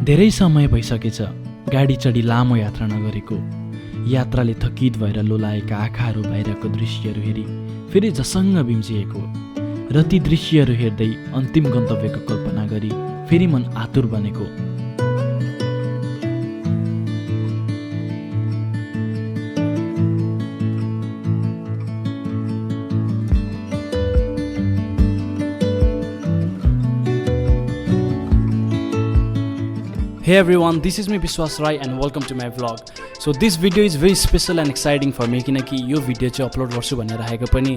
धेरै समय भइसकेछ गाडी चढी लामो यात्रा नगरेको। यात्राले थकित भएर लोलाएका आँखाहरू बाहिरको दृश्यहरू हेरी फेरि झसङ्ग बिम्जिएको र ती दृश्यहरू हेर्दै अन्तिम गन्तव्यको कल्पना गरी फेरि मन आतुर बनेको। Hey everyone, this is me Biswas Rai and welcome to my vlog. So this video is very special and exciting for me किनकि यो भिडियो चाहिँ अपलोड गर्छु भनेर राखेको पनि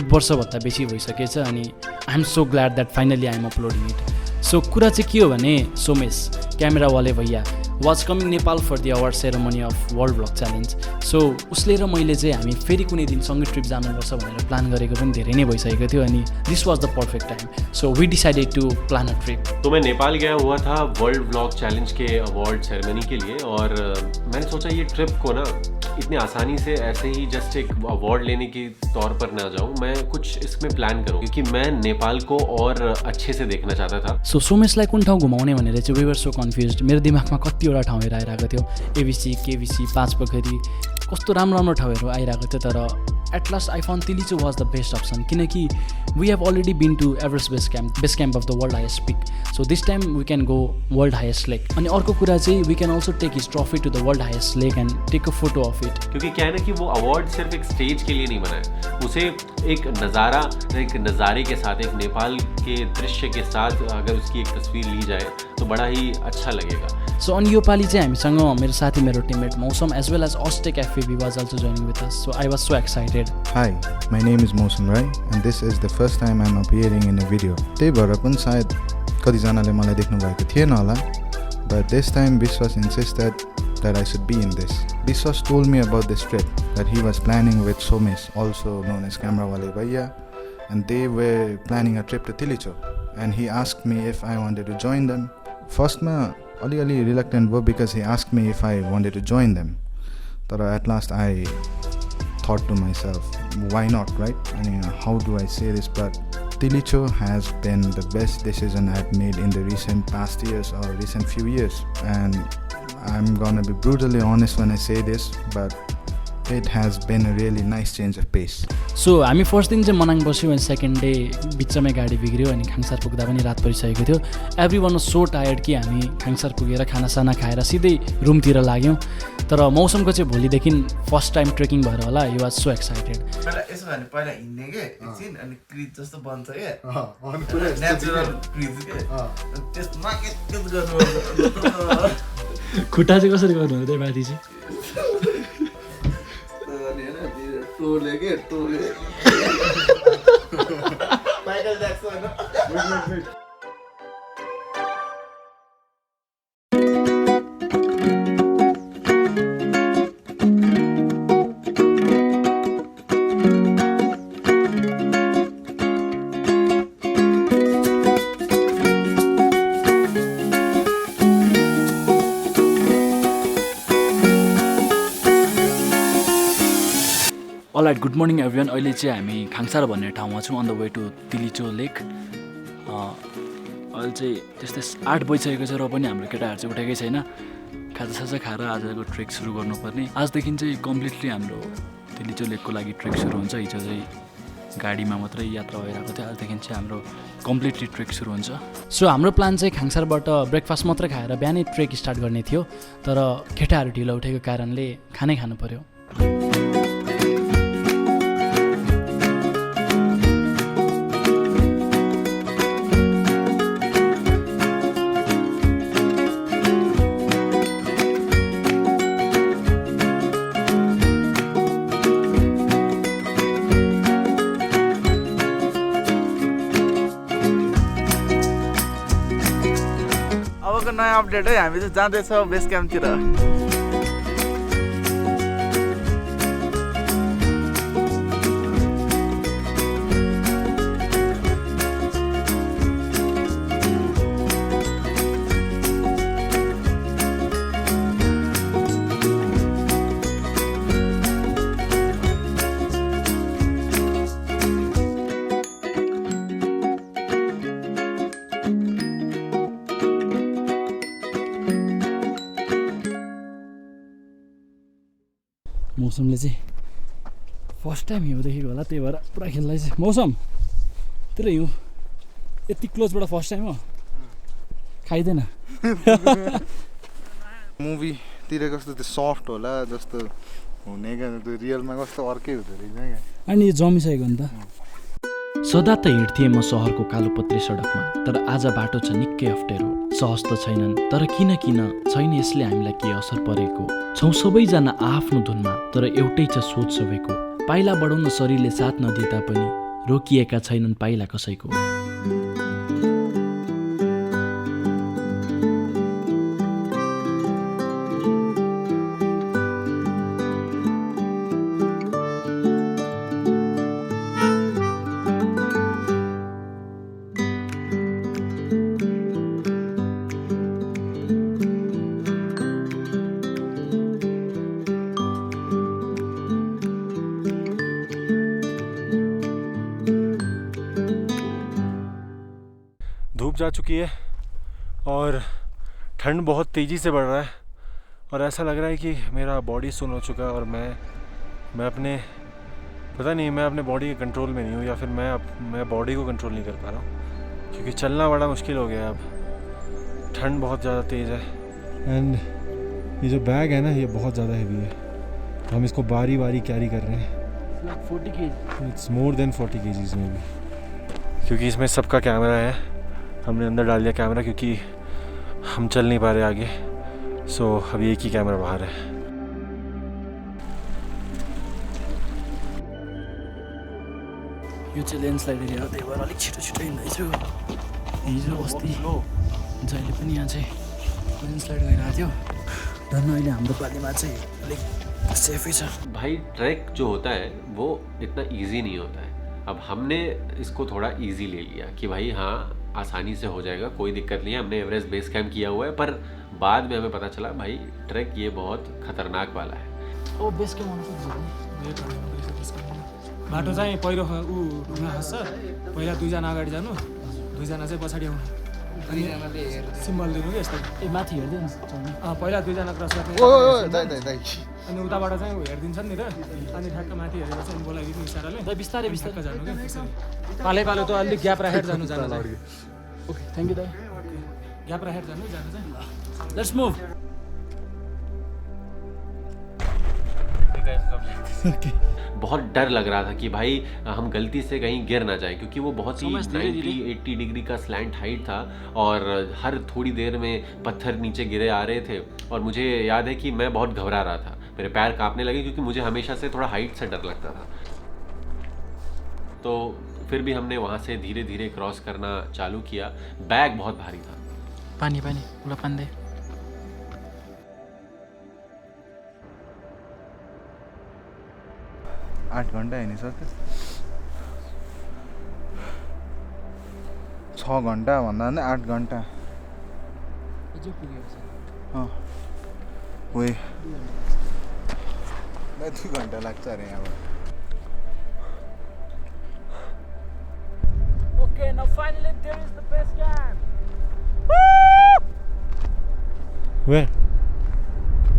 1 वर्षभन्दा बेसी भइसकेछ अनि I am so glad that finally I am uploading it. So कुरा चाहिँ के हो भने सोमेश क्यामेरा वाले भैया was coming Nepal for the award ceremony of world vlog challenge. So उसले र मैले चाहिँ हामी फेरि कुनै दिन सँगै ट्रिप जानुपर्छ भनेर प्लान गरेको पनि धेरै नै भइसकेको थियो अनि this was the perfect time. So we decided to plan a trip. तो मैं नेपाल गया हुआ था वर्ल्ड व्लॉग चैलेंज के अवार्ड सेरेमनी के लिए और मैंने सोचा ये ट्रिप को ना इतनी आसानी से ऐसे ही जस्ट एक अवार्ड लेने के तौर पर ना जाऊं, मैं कुछ इसमें प्लान करूं क्योंकि मैं नेपाल को और अच्छे से देखना चाहता था। सो सोमेशलाई कुन ठाउँ घुमाउने भनेर चाहिँ वी वर सो कन्फ्युज्ड। मेरो दिमागमा कतिवटा ठाउँहरू आइरहेको थियो, एबिसी, केबिसी, 5 पोखरी, कस्तो राम्रो राम्रो ठाउँहरू आइरहेको थियो। तर at last I found Tilicho was the best option किनकि we have already been to Everest base camp of the world highest peak. So this time we can go world highest lake. अनि अर्को कुरा चाहिँ we can also take his trophy to the world highest lake and take a photo of it. क्योंकि क्या है ना कि वो अवार्ड सिर्फ एक स्टेज के लिए नहीं बना है, उसे एक नज़ारे के साथ, एक नेपाल के दृश्य के साथ अगर उसकी एक तस्वीर ली जाए तो बड़ा ही अच्छा लगेगा। सो अनि यो पालि चाहिँ हामीसँग मेरो साथी मेरो teammate Mausam as well as Oztec Fpv was also joining with us. So I was so excited. Hi, my name is Mausam Rai and this is the first time I'm appearing in a video. त्यही भएर पनि सायद कतिजनाले मलाई देख्नु भएको थिएन होला, but this time Biswas insisted that I should be in this. Biswas told me about this trip that he was planning with Somesh, also known as Camera Wale Bhaiya, and they were planning a trip to TILICHO and he asked me if I wanted to join them. First ma अलि reluctant भयो because he asked me if I wanted to join them. But at last I thought to myself, why not, right? I mean, how do I say this? But TILICHO has been the best decision I've made in the recent past years or recent few years. And I'm gonna be brutally honest when I say this, but it has been a really nice change of pace. So हामी first दिन चाहिँ मनाङ बस्यौँ अनि second day बिचमै गाडी बिग्रियो अनि खाङसार पुग्दा पनि रात परिसकेको थियो। Every one was so tired कि हामी खाङसार पुगेर खानासाना खाएर सिधै रुमतिर लाग्यौँ। तर मौसमको चाहिँ भोलिदेखि फर्स्ट टाइम ट्रेकिङ भएर होला, ही वाज सो एक्साइटेड। यसो भने पहिला हिँड्ने के एकछिन अनि क्रिज जस्तो बन्छ के नेचुरल क्रिज के त्यसमा के गर्नु खुट्टा चाहिँ कसरी गर्नु हो त्यही माथि चाहिँ टोले Michael Jackson. Alright, good morning everyone. अहिले चाहिँ हामी खाङसार भन्ने ठाउँमा छौँ on the way to Tilicho lake. अहिले चाहिँ त्यस्तै 8 बजिसकेको छ र पनि हाम्रो केटाहरू चाहिँ उठेकै छैन। खाजासाजा खाएर आजको ट्रेक सुरु गर्नुपर्ने। आजदेखि चाहिँ कम्प्लिटली हाम्रो तिलिचो लेकको लागि ट्रेक सुरु हुन्छ। हिजो चाहिँ गाडीमा मात्रै यात्रा भइरहेको थियो, आजदेखि चाहिँ हाम्रो कम्प्लिटली ट्रेक सुरु हुन्छ। सो हाम्रो प्लान चाहिँ खाङसारबाट ब्रेकफास्ट मात्रै खाएर बिहानै ट्रेक स्टार्ट गर्ने थियो, तर केटाहरू ढिलो उठेको कारणले खानै खानु पर्यो। अबको नयाँ अपडेट है, हामी चाहिँ जाँदैछौँ बेस क्याम्पतिर। मौसमले चाहिँ फर्स्ट टाइम हिउँ देखेको होला त्यही भएर पुरा खेल्दैछ मौसम तेरो हिउँ यति क्लोजबाट फर्स्ट टाइम हो खाइदैन मुभीतिर कस्तो त्यो सफ्ट होला जस्तो हुने क्या त्यो रियलमा कस्तो अर्कै हुँदो रहेछ क्या अनि यो जमिसकेको नि त सदा त हिँड्थेँ म सहरको कालोपत्रे सडकमा तर आज बाटो छ निकै अप्ठ्यारो सहज त छैनन् तर किन छैन यसले हामीलाई के असर परेको छौँ सबैजना आफ्नो धुनमा तर एउटै छ सोच सबैको पाइला बढाउन शरीरले साथ नदिए तापनि रोकिएका छैनन् पाइला कसैको धूप जा चुकी है और ठंड बहुत तेज़ी से बढ़ रहा है और ऐसा लग रहा है कि मेरा बॉडी सुन हो चुका है और मैं अपने पता नहीं मैं अपने बॉडी के कंट्रोल में नहीं हूँ या फिर मैं बॉडी को कंट्रोल नहीं कर पा रहा हूँ क्योंकि चलना बड़ा मुश्किल हो गया है अब ठंड बहुत ज़्यादा तेज़ है एंड ये जो बैग है ना ये बहुत ज़्यादा हेवी है तो हम इसको बारी बारी कैरी कर रहे हैं 40 kg it's more than 40 kgs में भी क्योंकि इसमें सबका कैमरा है हमने अंदर डाल दिया कैमरा क्योंकि हम चल नहीं पा रहे आगे सो अभी एक ही कैमरा बाहर है यो चाहिँ लेन्डस्लाइड एरिया हो त्यही भएर अलिक छिटो हिँड्दैछु हिजो अस्ति जहिले पनि यहाँ चाहिँ लेन्डस्लाइड गइरहेको थियो धन्न अहिले हाम्रो पालीमा चाहिँ अलिक सेफै छ भाई ट्रैक जो होता है वो इतना इजी नहीं होता है अब हमने इसको थोड़ा इजी ले लिया कि भाई हाँ आसानी से हो जाएगा कोई दिक्कत नहीं है हमने एवरेस्ट बेस कैंप किया हुआ है पर बाद में हमें पता चला भाई ट्रैक ये बहुत खतरनाक वाला है ओ बेस कैम्प आउनु बाटो चाहिँ पहिरो ढुङ्गा खस्छ पहिला दुईजना अगाडि जानु दुईजना चाहिँ पछाडि आउनु अनि सिम्बल दिनु कि यस्तो ए माथि हेर्दैन पहिला दुईजना क्रस गर्ने अनि उताबाट चाहिँ हेरिदिन्छन् नि त अनि ठ्याक्क माथि हेरेर चाहिँ बोलाइदिनु इसाराले बिस्तारै बिस्तारै जानु क्या त्यसरी पालै पालो त अलिक ग्याप राखेर जानु ओके थ्याङ्क यू दाइ ग्याप राखेर जानु चाहिँ लेट्स मुभ बहुत डर लग रहा था कि भाई हम गलती से कहीं गिर ना जाए क्योंकि वो बहुत ही 90-80 डिग्री का स्लैंट हाइट था और हर थोड़ी देर में पत्थर नीचे गिरे आ रहे थे और मुझे याद है कि मैं बहुत घबरा रहा था मेरे पैर कांपने लगे क्योंकि मुझे हमेशा से थोड़ा हाइट से डर लगता था तो फिर भी हमने वहाँ से धीरे धीरे क्रॉस करना चालू किया बैग बहुत भारी था पानी पानी पूरा पानी 8 घन्टा हिँडिसक्यो 6 घन्टा भन्दा पनि 8 घन्टा ओए 2 घन्टा लाग्छ अरे यहाँबाट Okay, now finally there is the base camp. Where?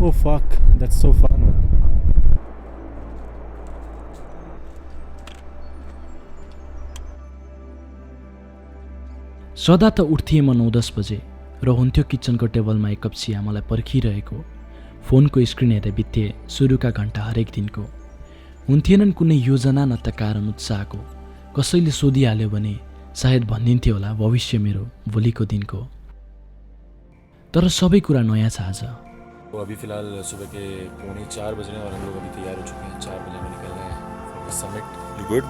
Oh fuck, that's so fun. सदा त उठ्थेँ म 9-10 बजे र हुन्थ्यो किचनको टेबलमा एक कप चिया मलाई पर्खिरहेको फोनको स्क्रिन हेरेर बित्थे सुरुका घन्टा हरेक दिनको हुन्थेनन् कुनै योजना न त कारण उत्साहको कसैले सोधिहाल्यो भने सायद भनिदिन्थ्यो होला भविष्य मेरो भोलिको दिनको तर सबै कुरा नयाँ छ आज तो अभी फिलहाल सुबह के 3:45 बज रहे हैं और हम लोग अभी तैयार हो चुके हैं 4 बजे में निकल रहे हैं for the summit you good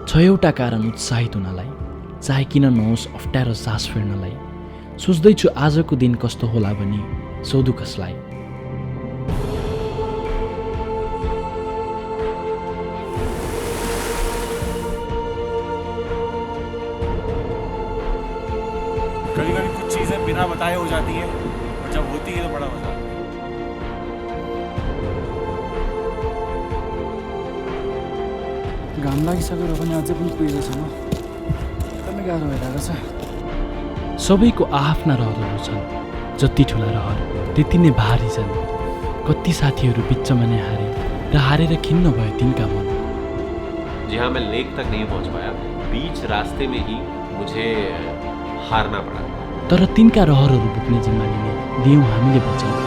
छ एउटा कारण उत्साहित हुनलाई चाहे किन नहोस् अप्ठ्यारो सास फेर्नलाई सोच्दैछु आजको दिन कस्तो होला भनी सोधु कसलाई कभी कभी कुछ चीज़ें बिना बताए हो जाती हैं और जब होती है तो बड़ा मजा आता है घाम लागिसकेर पनि अझै पनि पुगेको छैन एकदमै गाह्रो भइरहेको छ सबैको आफ्ना रहरहरू छन् जति ठुला रहर त्यति नै भारी छन् कति साथीहरू बिचमा नै हारे र हारेर खिन्न भयो तिनका मन। जी हाँ, मैं लेक तक नहीं पहुंच पाया, बीच रास्ते में ही मुझे हारना पड़ा। तर तिनका रहरहरू बोक्ने जिम्मा लिने दियौँ हामीले वचन।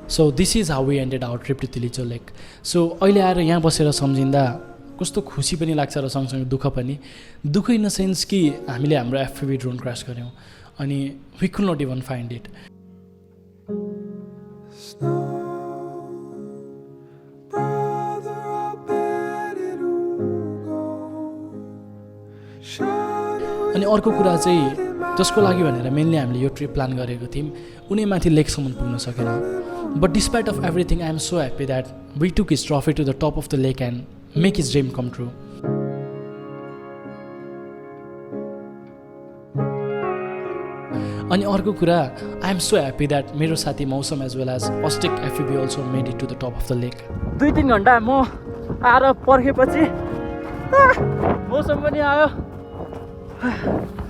So this is how we ended our trip to Tilicho lake. So अहिले आएर यहाँ बसेर सम्झिँदा कस्तो खुसी पनि लाग्छ र सँगसँगै दुःख पनि। दुःख इन द सेन्स कि हामीले हाम्रो FPV ड्रोन क्रास गऱ्यौँ अनि we could not even find it. अनि अर्को कुरा चाहिँ जसको लागि भनेर मेनली हामीले यो ट्रिप प्लान गरेको थियौँ उनी माथि लेकसम्म पुग्न सकेन। But despite of everything I am so happy that we took his trophy to the top of the lake and make his dream come true. अनि अर्को कुरा I am so happy that मेरो साथी Mausam as well as Oztec Fpv also made it to the top of the lake. 2-3 घन्टा म आएर पर्खेपछि मौसम पनि आयो।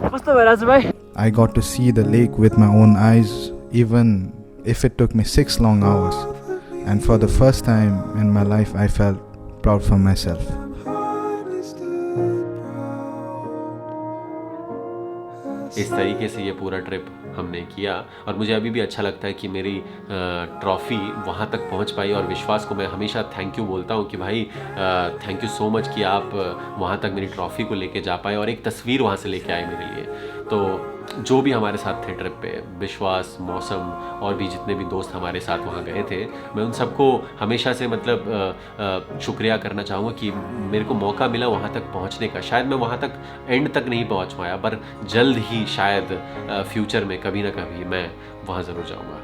कस्तो भइरहेछ भाइ? I got to see the lake with my own eyes, even if it took me 6 long hours. And for the first time in my life, I felt proud for myself. इस तरीके से ये पूरा ट्रिप हमने किया और मुझे अभी भी अच्छा लगता है कि मेरी ट्रॉफ़ी वहाँ तक पहुँच पाई। और विश्वास को मैं हमेशा थैंक यू बोलता हूँ कि भाई थैंक यू सो मच कि आप वहाँ तक मेरी ट्रॉफ़ी को लेके जा पाए और एक तस्वीर वहाँ से लेके आए मेरे लिए। तो जो भी हमारे साथ थे ट्रिप पे, विश्वास, मौसम और भी जितने भी दोस्त हमारे साथ वहाँ गए थे, मैं उन सबको हमेशा से मतलब शुक्रिया करना चाहूँगा कि मेरे को मौका मिला वहाँ तक पहुँचने का। शायद मैं वहाँ तक एंड तक नहीं पहुँच पाया, पर जल्द ही शायद फ्यूचर में कभी ना कभी मैं वहाँ ज़रूर जाऊँगा।